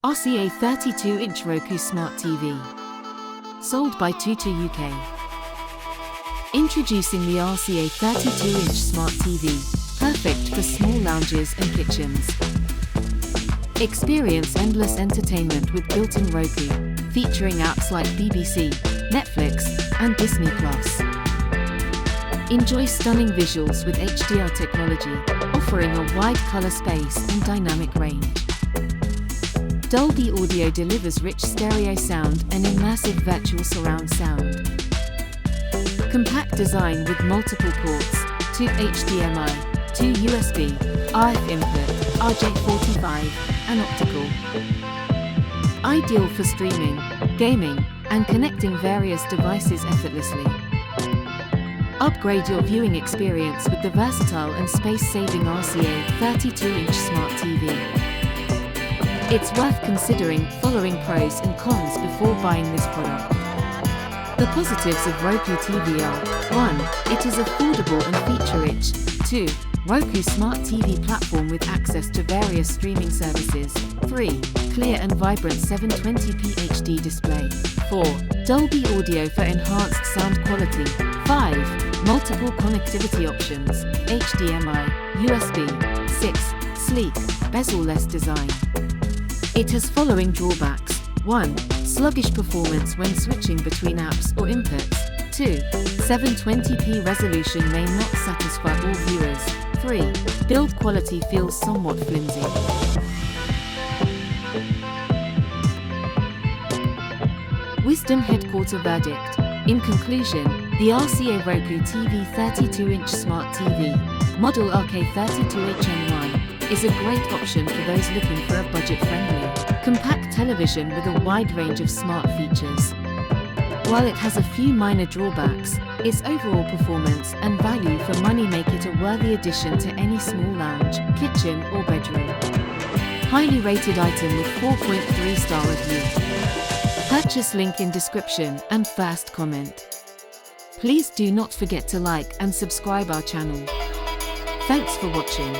RCA 32-inch Roku Smart TV. Sold by Tutu UK. Introducing the RCA 32-inch Smart TV, perfect for small lounges and kitchens. Experience endless entertainment with built-in Roku, featuring apps like BBC, Netflix, and Disney+. Enjoy stunning visuals with HDR technology, offering a wide color space and dynamic range. Dolby Audio delivers rich stereo sound and immersive virtual surround sound. Compact design with multiple ports, 2 HDMI, 2 USB, RF input, RJ45, and optical. Ideal for streaming, gaming, and connecting various devices effortlessly. Upgrade your viewing experience with the versatile and space-saving RCA 32-inch Smart TV. It's worth considering following pros and cons before buying this product. The positives of Roku TV are: 1. It is affordable and feature-rich. 2. Roku Smart TV platform with access to various streaming services. 3. Clear and vibrant 720p HD display. 4. Dolby Audio for enhanced sound quality. 5. Multiple connectivity options, HDMI, USB. 6. Sleek, bezel-less design. It has following drawbacks. 1. Sluggish performance when switching between apps or inputs. 2. 720p resolution may not satisfy all viewers. 3. Build quality feels somewhat flimsy. Wisdom Headquarter Verdict. In conclusion, the RCA Roku TV 32-inch Smart TV, model RK32HN1, is a great option for those looking for a budget-friendly, compact television with a wide range of smart features. While it has a few minor drawbacks, its overall performance and value for money make it a worthy addition to any small lounge, kitchen, or bedroom. Highly rated item with 4.3-star review. Purchase link in description and first comment. Please do not forget to like and subscribe our channel. Thanks for watching.